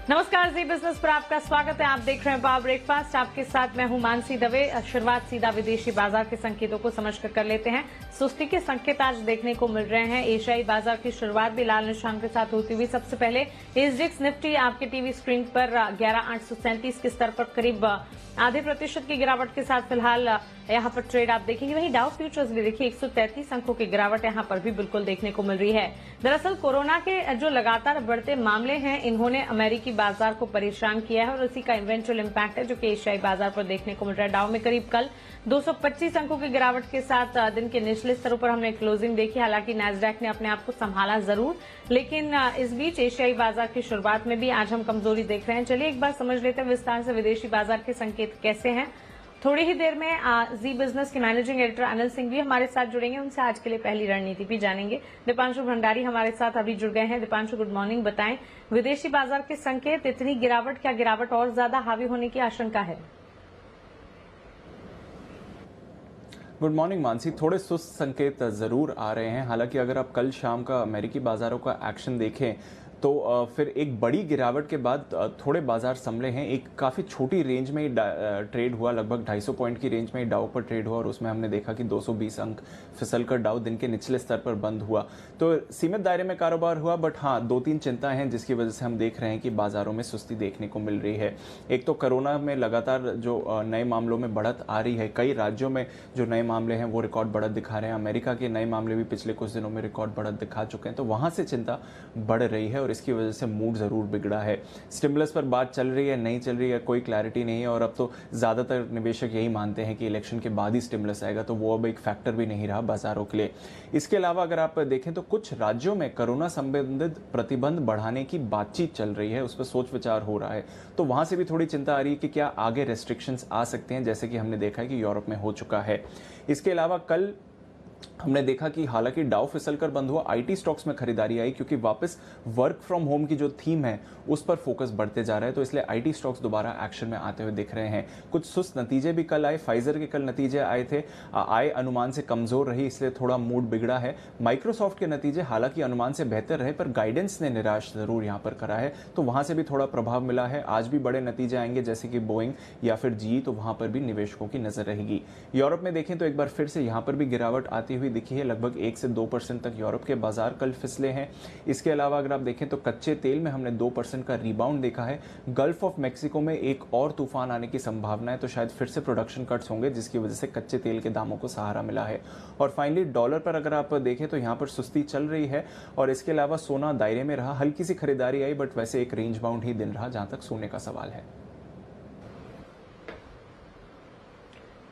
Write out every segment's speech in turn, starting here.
नमस्कार, जी बिजनेस पर आपका स्वागत है। आप देख रहे हैं पावर ब्रेकफास्ट। आपके साथ मैं हूं मानसी दवे। शुरुआत सीधा विदेशी बाजार के संकेतों को समझकर कर लेते हैं। सुस्ती के संकेत आज देखने को मिल रहे हैं। एशियाई बाजार की शुरुआत भी लाल निशान के साथ होती हुई। सबसे पहले एसजीएक्स निफ्टी आपके टीवी स्क्रीन पर 11,837 के स्तर पर करीब आधे प्रतिशत की गिरावट के साथ फिलहाल यहाँ पर ट्रेड आप देखेंगे। वहीं डाउ फ्यूचर्स भी देखिए 133 अंकों की गिरावट यहाँ पर भी बिल्कुल देखने को मिल रही है। दरअसल कोरोना के जो लगातार बढ़ते मामले हैं, इन्होंने अमेरिकी बाजार को परेशान किया है और उसी का इवेंचुअल इम्पैक्ट है जो कि एशियाई बाजार पर देखने को मिल रहा है। डाउ में करीब कल 225 अंकों की गिरावट के साथ दिन के निचले स्तरों पर हमने क्लोजिंग देखी। हालांकि नैस्डैक ने अपने आप को संभाला जरूर, लेकिन इस बीच एशियाई बाजार की शुरुआत में भी आज हम कमजोरी देख रहे हैं। चलिए एक बार समझ लेते हैं विस्तार से विदेशी बाजार के संकेत कैसे हैं। थोड़ी ही देर में जी बिजनेस के मैनेजिंग एडिटर अनिल सिंह भी हमारे साथ जुड़ेंगे। उनसे आज के लिए पहली रणनीति भी जानेंगे। दीपांशु भंडारी हमारे साथ अभी जुड़ गए हैं। Deepanshu, good morning. बताएं विदेशी बाजार के संकेत, इतनी गिरावट, क्या गिरावट और ज्यादा हावी होने की आशंका है? Good morning Mansi. थोड़े सुस्त संकेत जरूर आ रहे हैं। हालांकि अगर आप कल शाम का अमेरिकी बाजारों का एक्शन देखें तो फिर एक बड़ी गिरावट के बाद थोड़े बाजार संभले हैं। एक काफ़ी छोटी रेंज में ही ट्रेड हुआ, लगभग 250 पॉइंट की रेंज में ही डाउ पर ट्रेड हुआ और उसमें हमने देखा कि 220 अंक फिसलकर डाउ दिन के निचले स्तर पर बंद हुआ। तो सीमित दायरे में कारोबार हुआ, बट हाँ, 2-3 चिंताएं हैं जिसकी वजह से हम देख रहे हैं कि बाजारों में सुस्ती देखने को मिल रही है। एक तो कोरोना में लगातार जो नए मामलों में बढ़त आ रही है, कई राज्यों में जो नए मामले हैं वो रिकॉर्ड बढ़त दिखा रहे हैं। अमेरिका के नए मामले भी पिछले कुछ दिनों में रिकॉर्ड बढ़त दिखा चुके हैं, तो वहां से चिंता बढ़ रही है और इसकी वजह से मूड जरूर बिगड़ा है। स्टिमुलस पर बात चल रही है, नहीं चल रही है, कोई क्लैरिटी नहीं है और अब तो ज्यादातर निवेशक यही मानते हैं कि इलेक्शन के बाद ही स्टिमुलस आएगा, तो वो अब एक फैक्टर भी नहीं रहा बाजारों के लिए। इसके अलावा अगर आप देखें तो कुछ राज्यों में कोरोना संबंधित प्रतिबंध बढ़ाने की बातचीत चल रही है, उस पर सोच विचार हो रहा है, तो वहां से भी थोड़ी चिंता आ रही है कि क्या आगे रेस्ट्रिक्शंस आ सकते हैं, जैसे कि हमने देखा है कि यूरोप में हो चुका है। इसके अलावा कल हमने देखा कि हालांकि डाउ फिसलकर बंद हुआ, आईटी स्टॉक्स में खरीदारी आई क्योंकि वापस वर्क फ्रॉम होम की जो थीम है उस पर फोकस बढ़ते जा रहा है, तो इसलिए आईटी स्टॉक्स दोबारा एक्शन में आते हुए दिख रहे हैं। कुछ सुस्त नतीजे भी कल आए। फाइजर के कल नतीजे आए थे, आय अनुमान से कमजोर रही, इसलिए थोड़ा मूड बिगड़ा है। माइक्रोसॉफ्ट के नतीजे हालांकि अनुमान से बेहतर रहे, पर गाइडेंस ने निराश जरूर यहां पर करा है, तो वहां से भी थोड़ा प्रभाव मिला है। आज भी बड़े नतीजे आएंगे जैसे कि बोइंग या फिर जीई, तो वहां पर भी निवेशकों की नजर रहेगी। यूरोप में देखें तो एक बार फिर से यहां पर भी गिरावट आती हुई दिखी है। लगभग 1 से 2% तक यूरोप के बाजार कल फिसले हैं। इसके अलावा अगर आप देखें तो कच्चे तेल में हमने 2% का रिबाउंड देखा है। गल्फ ऑफ मेक्सिको में एक और तूफान आने की संभावना है, तो शायद फिर से प्रोडक्शन कट्स होंगे जिसकी वजह से कच्चे तेल के दामों को सहारा मिला है। और फाइनली डॉलर पर अगर आप देखें तो यहां पर सुस्ती चल रही है और इसके अलावा सोना दायरे में रहा। हल्की सी खरीदारी आई, बट वैसे एक रेंज बाउंड ही दिन रहा जहां तक सोने का सवाल है।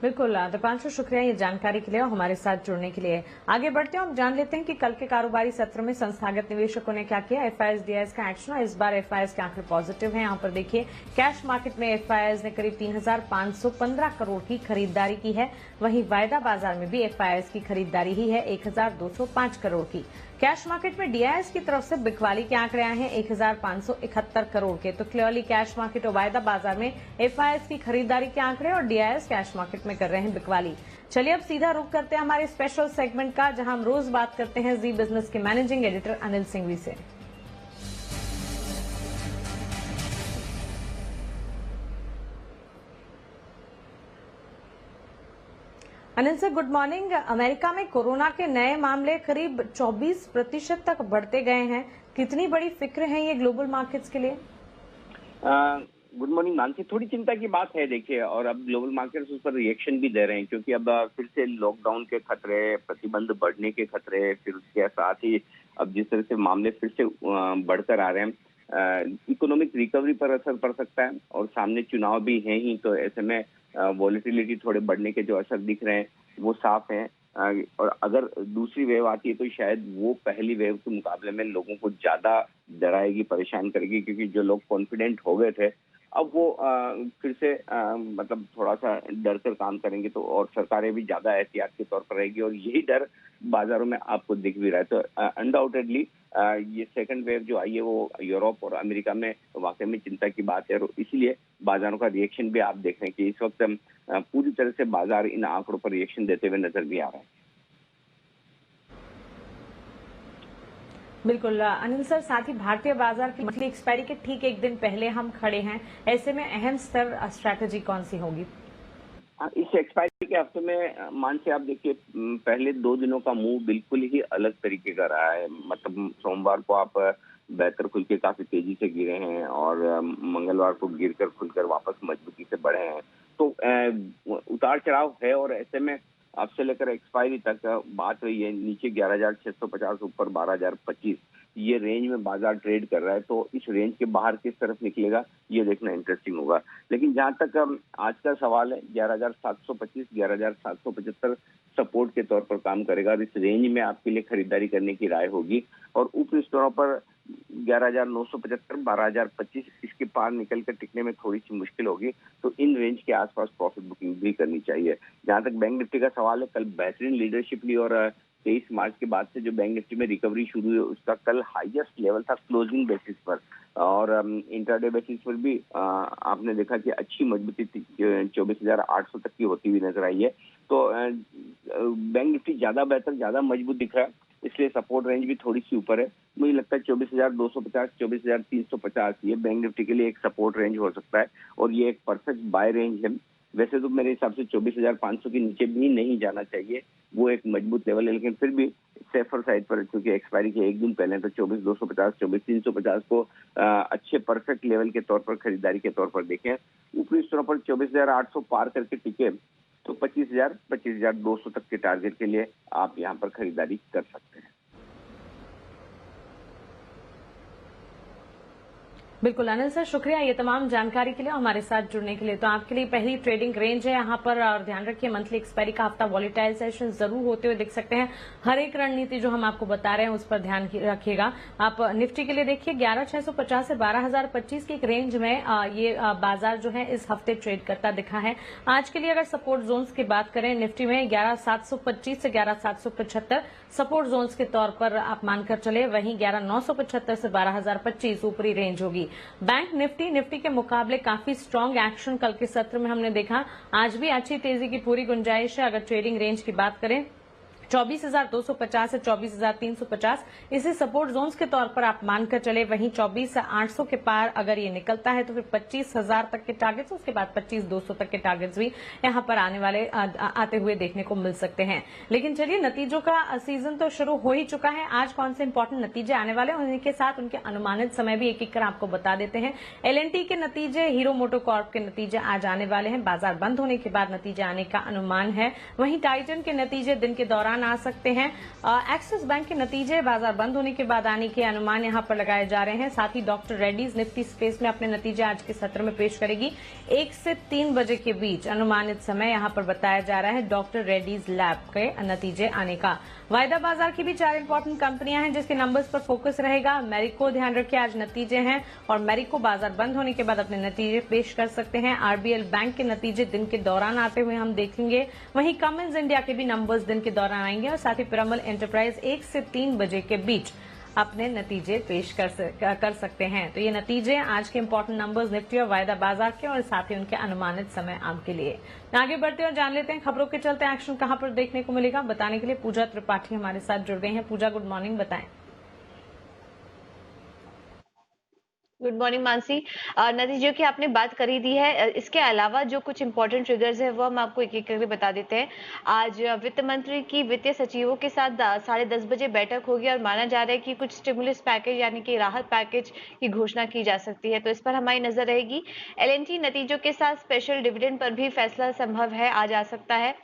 बिल्कुल दीपांशु, शुक्रिया ये जानकारी के लिए और हमारे साथ जुड़ने के लिए। आगे बढ़ते हैं, हम जान लेते हैं कि कल के कारोबारी सत्र में संस्थागत निवेशकों ने क्या किया। एफआईएस डीआईएस का एक्शन, और इस बार एफआईएस के आंकड़े पॉजिटिव हैं। यहाँ पर देखिए कैश मार्केट में एफआईएस ने करीब 3,515 करोड़ की खरीदारी की है। वहीं वायदा बाजार में भी एफआईएस की खरीदारी ही है 1,205 करोड़ की। कैश मार्केट में डीआईएस की तरफ से बिकवाली के आंकड़े आए हैं 1,571 करोड़ के। तो क्लियरली कैश मार्केट और वायदा बाजार में एफआईएस की खरीदारी के आंकड़े और डीआईएस कैश मार्केट में कर रहे हैं बिकवाली। चलिए अब सीधा रुख करते हैं हमारे स्पेशल सेगमेंट का, जहां हम रोज बात करते हैं जी बिजनेस के मैनेजिंग एडिटर अनिल सिंघवी से। Anil sir, good morning. America में कोरोना के नए मामले करीब 24% तक बढ़ते गए हैं। कितनी बड़ी फिक्र है ये ग्लोबल मार्केट्स के लिए? Good morning Mansi. थोड़ी चिंता की बात है देखिए, और अब ग्लोबल मार्केट्स उस पर रिएक्शन भी दे रहे हैं क्योंकि अब फिर से लॉकडाउन के खतरे, प्रतिबंध बढ़ने के खतरे, फिर उसके साथ ही अब जिस तरह से मामले फिर से बढ़कर आ रहे हैं, इकोनॉमिक रिकवरी पर असर पड़ सकता है और सामने चुनाव भी है ही, तो ऐसे में वॉलेटिलिटी थोड़े बढ़ने के जो असर दिख रहे हैं वो साफ है। और अगर दूसरी वेव आती है तो शायद वो पहली वेव के मुकाबले में लोगों को ज्यादा डराएगी, परेशान करेगी, क्योंकि जो लोग कॉन्फिडेंट हो गए थे अब वो फिर से मतलब थोड़ा सा डर कर काम करेंगे, तो और सरकारें भी ज्यादा एहतियात के तौर पर रहेगी और यही डर बाजारों में आपको दिख भी रहा है। तो अनडाउटेडली ये सेकंड वेव जो आई है वो यूरोप और अमेरिका में वाकई में चिंता की बात है और इसीलिए बाजारों का रिएक्शन भी आप देख रहे हैं कि इस वक्त पूरी तरह से बाजार इन आंकड़ों पर रिएक्शन देते हुए नजर भी आ रहा है। बिल्कुल अनिल सर, साथ ही भारतीय बाजार की मंथली एक्सपायरी के ठीक एक दिन पहले हम खड़े हैं, ऐसे में अहम स्तर स्ट्रैटेजी कौन सी होगी? इस एक्सपायरी के हफ्ते में मान से आप देखिए, पहले 2 दिनों का मूव बिल्कुल ही अलग तरीके का रहा है। मतलब सोमवार को आप बेहतर खुल के काफी तेजी से गिरे हैं और मंगलवार को गिरकर खुलकर वापस मजबूती से बढ़े हैं। तो उतार चढ़ाव है और ऐसे में अब से लेकर एक्सपायरी तक बात रही है नीचे 11,650, ऊपर 12,025, ये रेंज में बाजार ट्रेड कर रहा है। तो इस रेंज के बाहर किस तरफ निकलेगा ये देखना इंटरेस्टिंग होगा। लेकिन जहां तक आज का सवाल है, 11,725, 11,775 सपोर्ट के तौर पर काम करेगा और इस रेंज में आपके लिए खरीदारी करने की राय होगी। और ऊपरी स्तरों पर 11,975, 12,025, इसके पार निकलकर टिकने में थोड़ी सी मुश्किल होगी। तो इन रेंज के आसपास प्रॉफिट बुकिंग भी करनी चाहिए। जहां तक बैंक निफ्टी का सवाल है, कल बेहतरीन लीडरशिप ली और 23 मार्च के बाद से जो बैंक निफ्टी में रिकवरी शुरू हुई उसका कल हाईएस्ट लेवल था क्लोजिंग बेसिस पर, और इंट्राडे बेसिस पर भी आपने देखा कि अच्छी मजबूती 24,800 तक की होती हुई नजर आई है। तो बैंक निफ्टी ज्यादा बेहतर, ज्यादा मजबूत दिख रहा है, इसलिए सपोर्ट रेंज भी थोड़ी सी ऊपर है। मुझे लगता है 24,250, 24,350 ये बैंक निफ्टी के लिए एक सपोर्ट रेंज हो सकता है और ये एक परफेक्ट बाय रेंज है। वैसे तो मेरे हिसाब से 24,500 के नीचे भी नहीं जाना चाहिए, वो एक मजबूत लेवल है, लेकिन फिर भी सेफर साइड पर, क्योंकि एक्सपायरी के एक दिन पहले तो 24,250, 24,350 को अच्छे परफेक्ट लेवल के तौर पर खरीदारी के तौर पर देखें। ऊपरी स्तरों पर 24,800 पार करके टिके तो 25,000, 25,200 तक के टारगेट के लिए आप यहाँ पर खरीदारी कर सकते हैं। बिल्कुल अनिल सर, शुक्रिया ये तमाम जानकारी के लिए, हमारे साथ जुड़ने के लिए। तो आपके लिए पहली ट्रेडिंग रेंज है यहाँ पर, और ध्यान रखिए मंथली एक्सपायरी का हफ्ता वॉलेटाइल सेशन जरूर होते हुए दिख सकते हैं। हर एक रणनीति जो हम आपको बता रहे हैं उस पर ध्यान रखिएगा। आप निफ्टी के लिए देखिए 11,650 से 12,025 की एक रेंज में ये बाजार जो है इस हफ्ते ट्रेड करता दिखा है। आज के लिए अगर सपोर्ट जोन्स की बात करें, निफ्टी में 11,725 से 11,775 सपोर्ट जोन्स के तौर पर आप मानकर चले, वहीं 11,975 से 12,025 ऊपरी रेंज होगी। बैंक निफ्टी के मुकाबले काफी स्ट्रांग एक्शन कल के सत्र में हमने देखा, आज भी अच्छी तेजी की पूरी गुंजाइश है। अगर ट्रेडिंग रेंज की बात करें 24,250 से 24,350 इसे सपोर्ट जोन्स के तौर पर आप मानकर चले, वहीं 24,800 के पार अगर ये निकलता है तो फिर 25,000 तक के टारगेट्स, उसके बाद 25,200 तक के टारगेट्स भी यहां पर आने वाले आते हुए देखने को मिल सकते हैं। लेकिन चलिए, नतीजों का सीजन तो शुरू हो ही चुका है। आज कौन से इंपॉर्टेंट नतीजे आने वाले हैं, उन्हीं के साथ उनके अनुमानित समय भी एक एक कर आपको बता देते हैं। LNT के नतीजे, हीरो मोटोकॉर्प के नतीजे आज आने वाले हैं, बाजार बंद होने के बाद नतीजे आने का अनुमान है। वहीं टाइटन के नतीजे दिन के दौरान आ सकते हैं। एक्सिस बैंक के नतीजे बाजार बंद होने के बाद आने के अनुमान यहां पर लगाए जा रहे हैं। साथ ही डॉक्टर रेड्डीज निफ्टी स्पेस में अपने नतीजे आज के सत्र में पेश करेगी। 1 से 3 बजे के बीच अनुमानित समय यहां पर बताया जा रहा है डॉक्टर रेड्डीज लैब के नतीजे आने का। वायदा बाजार की भी 4 इंपॉर्टेंट कंपनियां हैं जिसके नंबर्स पर फोकस रहेगा। मैरिको, ध्यान रखिए आज नतीजे हैं और मैरिको बाजार बंद होने के बाद अपने नतीजे पेश कर सकते हैं। RBL बैंक के नतीजे दिन के दौरान आते हुए हम देखेंगे। वहीं कमिंस इंडिया के भी नंबर्स दिन के दौरान आएंगे और साथ ही पिरामल एंटरप्राइज 1 से 3 बजे के बीच अपने नतीजे पेश कर सकते हैं। तो ये नतीजे आज के इंपॉर्टेंट नंबर्स निफ्टी और वायदा बाजार के, और साथ ही उनके अनुमानित समय आपके लिए। आगे बढ़ते और जान लेते हैं खबरों के चलते एक्शन कहां पर देखने को मिलेगा। बताने के लिए पूजा त्रिपाठी हमारे साथ जुड़ गई हैं। पूजा, गुड मॉर्निंग, बताएं। Good morning Mansi. नतीजों की आपने बात करी दी है, इसके अलावा जो कुछ इंपॉर्टेंट ट्रिगर्स है वो हम आपको एक एक करके बता देते हैं। आज वित्त मंत्री की वित्तीय सचिवों के साथ 10:30 बजे बैठक होगी और माना जा रहा है कि कुछ स्टिमुलस पैकेज यानी कि राहत पैकेज की घोषणा की जा सकती है, तो इस पर हमारी नजर रहेगी। LNT नतीजों के साथ स्पेशल डिविडेंड पर भी फैसला संभव है, आ जा सकता है।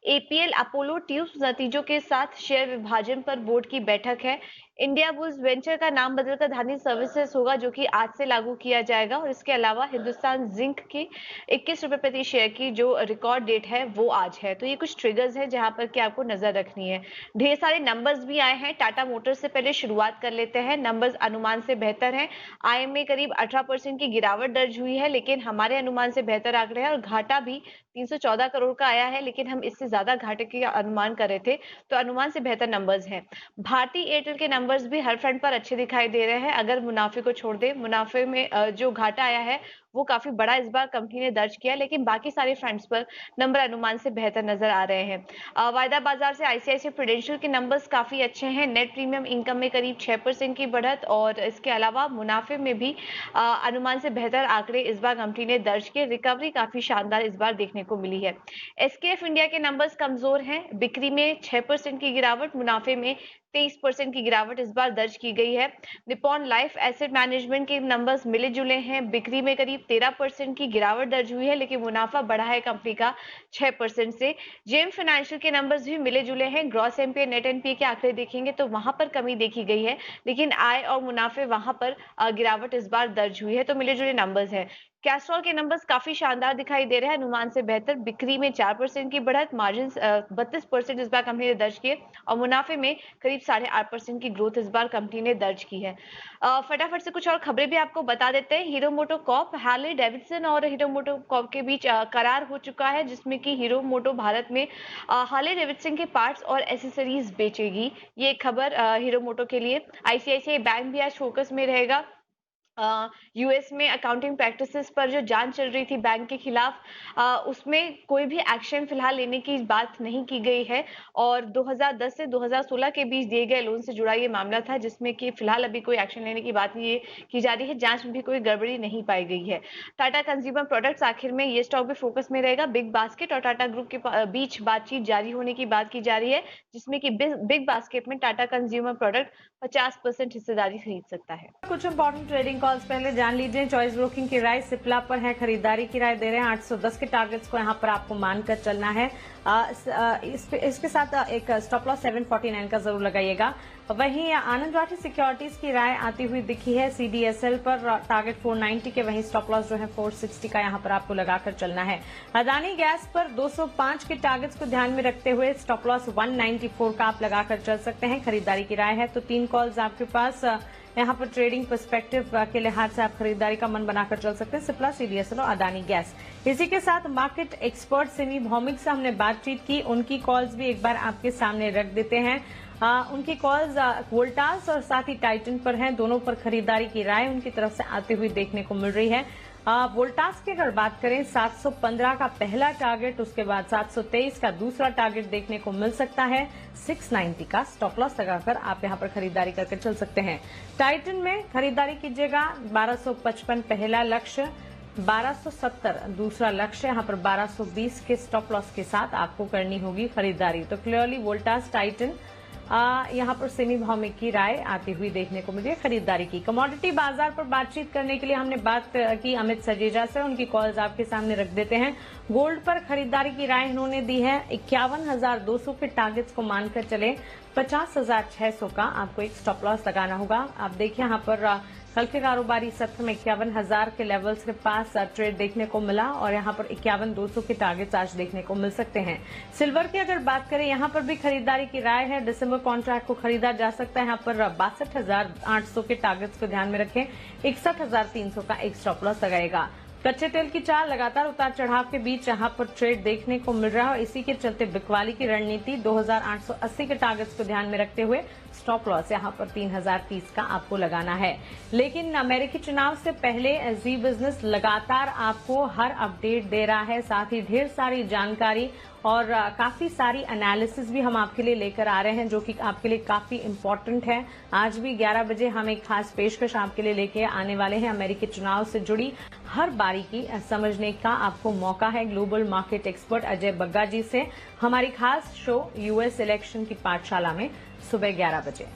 APL अपोलो ट्यूब्स नतीजों के साथ शेयर विभाजन पर बोर्ड की बैठक है। इंडिया बुल्स वेंचर का नाम बदलकर धानी सर्विसेज होगा, जो कि आज से लागू किया जाएगा। और इसके अलावा हिंदुस्तान जिंक की 21 रुपए प्रति शेयर की जो रिकॉर्ड डेट है वो आज है। तो ये कुछ ट्रिगर्स है जहां पर कि आपको नजर रखनी है। ढेर सारे नंबर्स भी आए हैं। टाटा मोटर्स से पहले शुरुआत कर लेते हैं। नंबर्स अनुमान से बेहतर है। IMA करीब 18% की गिरावट दर्ज हुई है, लेकिन हमारे अनुमान से बेहतर आंकड़े हैं। और घाटा भी 314 करोड़ का आया है, लेकिन हम इससे ज्यादा घाटे की अनुमान कर रहे थे, तो अनुमान से बेहतर नंबर्स हैं। भारतीय एयरटेल के नंबर्स भी हर फ्रंट पर अच्छे दिखाई दे रहे हैं। अगर मुनाफे को छोड़ दे, मुनाफे में जो घाटा आया है वो काफी बड़ा इस बार कंपनी ने दर्ज किया, लेकिन बाकी सारे फ्रंट्स पर नंबर अनुमान से बेहतर नजर आ रहे हैं। वायदा बाजार से आईसीआईसीआई प्रूडेंशियल के नंबर्स काफी अच्छे हैं। नेट प्रीमियम इनकम में करीब 6% की बढ़त और इसके अलावा मुनाफे में भी अनुमान से बेहतर आंकड़े इस बार कंपनी ने दर्ज किए। रिकवरी काफी शानदार इस बार देखने को मिली है। एसकेएफ इंडिया के नंबर्स कमजोर हैं। बिक्री में 6% की गिरावट, मुनाफे में 23% की गिरावट इस बार दर्ज की गई है। निप्पॉन लाइफ एसेट मैनेजमेंट के नंबर्स मिले जुले हैं। बिक्री में करीब 13% की गिरावट दर्ज हुई है, लेकिन मुनाफा बढ़ा है कंपनी का 6% से। जेएम फाइनेंशियल के नंबर्स भी मिले जुले हैं। ग्रॉस एमपीए, नेट एनपीए के आंकड़े देखेंगे तो वहां पर कमी देखी गई है, लेकिन आय और मुनाफे वहां पर गिरावट इस बार दर्ज हुई है, तो मिले जुले नंबर्स है। कैस्ट्रॉल के नंबर्स काफी शानदार दिखाई दे रहे हैं, अनुमान से बेहतर। बिक्री में 4% की बढ़त, मार्जिन 32% इस बार कंपनी ने दर्ज किए और मुनाफे में करीब 8.5% की ग्रोथ इस बार कंपनी ने दर्ज की है। फटाफट से कुछ और खबरें भी आपको बता देते हैं। हीरो मोटो कॉर्प, हार्ले डेविडसन और हीरो मोटो कॉर्प के बीच करार हो चुका है, जिसमें कि हीरो मोटो भारत में हार्ले डेविडसन के पार्ट्स और एसेसरीज बेचेगी। ये खबर हीरो मोटो के लिए। आईसीआईसीआई बैंक भी आज फोकस में रहेगा। यूएस में अकाउंटिंग प्रैक्टिसेस पर जो जांच चल रही थी बैंक के खिलाफ, उसमें कोई भी एक्शन फिलहाल लेने की बात नहीं की गई है और 2010 से 2016 के बीच दिए गए लोन से जुड़ा ये मामला था, जिसमें कि फिलहाल अभी कोई एक्शन लेने की बात नहीं की जा रही है। जांच में भी कोई गड़बड़ी नहीं पाई गई है। टाटा कंज्यूमर प्रोडक्ट्स, आखिर में ये स्टॉक भी फोकस में रहेगा। बिग बास्केट और टाटा ग्रुप के बीच बातचीत जारी होने की बात की जा रही है, जिसमें कि बिग बास्केट में टाटा कंज्यूमर प्रोडक्ट 50% हिस्सेदारी खरीद सकता है। कुछ इंपॉर्टेंट ट्रेडिंग कॉल्स पहले जान लीजिए। चॉइस ब्रोकिंग की राय सिप्ला पर है, खरीदारी की राय दे रहे हैं। 810 के टारगेट्स को यहां पर आपको मानकर चलना है। इसके साथ एक स्टॉप लॉस 749 का जरूर लगाइएगा। वहीं आनंद राठी सिक्योरिटीज की राय आती हुई दिखी है सीडीएसएल पर, टारगेट 490 के, वहीं स्टॉप लॉस जो है 460 का यहां पर आपको लगाकर चलना है। अदानी गैस पर 205 के टारगेट्स को ध्यान में रखते हुए स्टॉप लॉस 194 का आप लगाकर चल सकते हैं। खरीदारी की राय है तो 3 कॉल्स आपके पास यहाँ पर ट्रेडिंग पर्सपेक्टिव के लिहाज से आप खरीदारी का मन बनाकर चल सकते हैं, सिप्ला, सीडीएसएल और अदानी गैस। इसी के साथ मार्केट एक्सपर्ट सिमी भौमिक से हमने बातचीत की, उनकी कॉल्स भी एक बार आपके सामने रख देते हैं। उनकी कॉल्स वोल्टास और साथ ही टाइटन पर हैं, दोनों पर खरीदारी की राय उनकी तरफ से आते हुए देखने को मिल रही है। वोल्टास की अगर बात करें, 715 का पहला टारगेट, उसके बाद 723 का दूसरा टारगेट देखने को मिल सकता है। 690 का स्टॉप लॉस लगाकर आप यहां पर खरीदारी करके चल सकते हैं। टाइटन में खरीदारी कीजिएगा, 1255 पहला लक्ष्य, 1270 दूसरा लक्ष्य, यहां पर 1220 के स्टॉप लॉस के साथ आपको करनी होगी खरीदारी। तो क्लियरली वोल्टास, टाइटन, यहां पर सेमी भौमिक की राय आती हुई देखने को मिली है खरीदारी की। कमोडिटी बाजार पर बातचीत करने के लिए हमने बात की अमित सजेजा से, उनकी कॉल्स आपके सामने रख देते हैं। गोल्ड पर खरीदारी की राय इन्होंने दी है, 51,200 के टारगेट्स को मानकर चले, 50,600 का आपको एक स्टॉप लॉस लगाना होगा। आप देखिए यहाँ पर कल के कारोबारी सत्र में 51,000 के लेवल्स के पास ट्रेड देखने को मिला और यहाँ पर 51,200 के टारगेट्स आज देखने को मिल सकते हैं। सिल्वर की अगर बात करें, यहाँ पर भी खरीदारी की राय है, दिसंबर कॉन्ट्रैक्ट को खरीदा जा सकता है। यहाँ पर 62,800 के टारगेट्स को ध्यान में रखें, 61,300 का एक स्टॉप लॉस लगाएगा। कच्चे तेल की चाल लगातार उतार चढ़ाव के बीच यहाँ पर ट्रेड देखने को मिल रहा है और इसी के चलते बिकवाली की रणनीति 2,880 के टारगेट्स को ध्यान में रखते हुए स्टॉप लॉस यहाँ पर 3,030 का आपको लगाना है। लेकिन अमेरिकी चुनाव से पहले जी बिजनेस लगातार आपको हर अपडेट दे रहा है, साथ ही ढेर सारी जानकारी और काफी सारी एनालिसिस भी हम आपके लिए लेकर आ रहे हैं, जो कि आपके लिए काफी इम्पोर्टेंट है। आज भी 11 बजे हम एक खास पेशकश आपके लिए लेके आने वाले हैं। अमेरिकी चुनाव से जुड़ी हर बारीकी समझने का आपको मौका है global market expert Ajay Bagga ji से। हमारी खास शो यूएस इलेक्शन की पाठशाला में सुबह 11 बजे।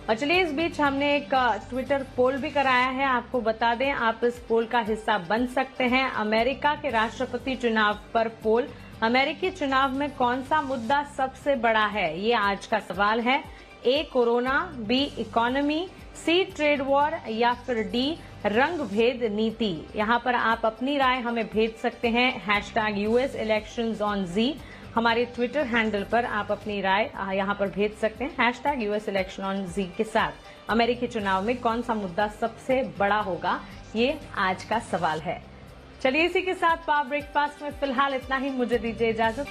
और चलिए, इस बीच हमने एक ट्विटर पोल भी कराया है, आपको बता दें आप इस पोल का हिस्सा बन सकते हैं। अमेरिका के राष्ट्रपति चुनाव पर पोल, अमेरिकी चुनाव में कौन सा मुद्दा सबसे बड़ा है, ये आज का सवाल है। ए कोरोना, बी इकोनॉमी, सी ट्रेड वॉर या फिर डी रंग भेद नीति। यहाँ पर आप अपनी राय हमें भेज सकते हैं #US elections on Z, हमारे ट्विटर हैंडल पर आप अपनी राय यहाँ पर भेज सकते हैं #US election on Z के साथ। अमेरिकी चुनाव में कौन सा मुद्दा सबसे बड़ा होगा, ये आज का सवाल है। चलिए, इसी के साथ पावर ब्रेकफास्ट में फिलहाल इतना ही, मुझे दीजिए इजाजत।